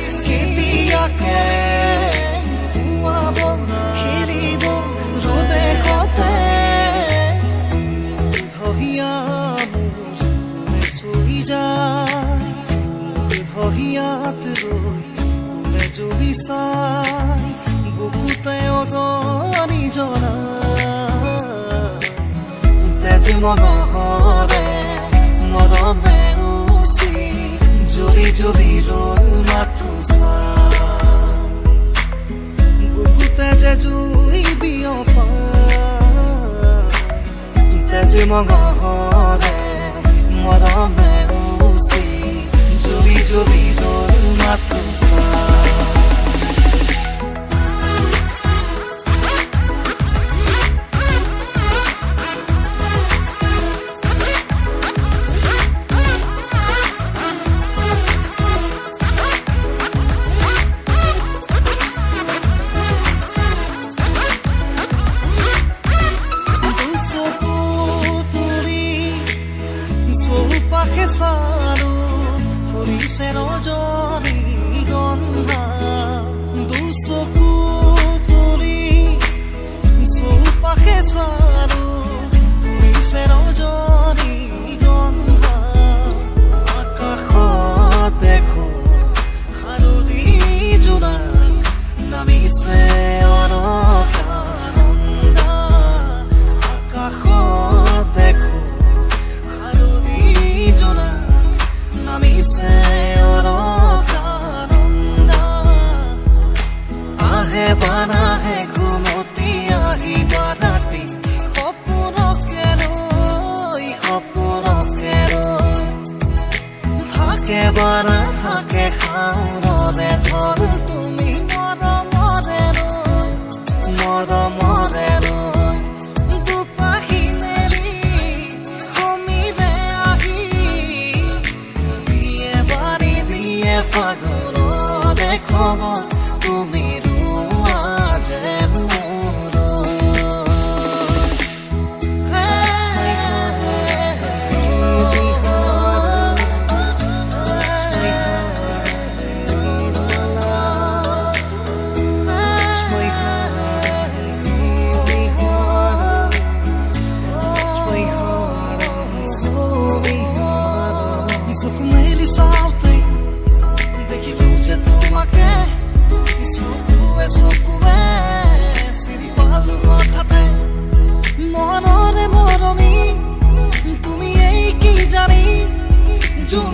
কেতিয়াকে খেলিব ৰ'দে সতে ধহিয়া মোৰ কোনে চুই যায় ধহিয়াত ৰৈ কোনে জুবি চাই বুকুতে অগনি জনা তেজি মনহৰে মৰমে উচি জুৰি জুৰি ৰ'ল মাথো চাই বুকুতে যে জুই বিয়পা তেজি মনহৰে মৰমে উচি জুৰি জুৰি ৰ'ল মাথো চাই চৌপাশে চালো ফুৰিছে ৰজনী গন্ধা দুচকু তুলি চৌপাশে চালো ফুৰিছে ৰজনী গন্ধা আকাশত দেখো হালধি জোনাক নামিছে অলকানন্দা আকাশত দেখো নামিছে অলকানন্দা আহে বানাহে ঘুমতি আহিবা ৰাতি সপোনকে ৰৈ থাকে বানা থাকে খাওঁৰে ধৰ তুমি মৰমৰে ৰৈ দুপাহি মেলি সমিৰে আহি ফাগুনৰে খবৰ তুমি ৰোৱা যে মোৰ চকু মেলি চাওঁতে তোমাকে চকুৱে চিনি পালো হঠাতে মনৰে মৰমী তুমি এই কি জানি যোন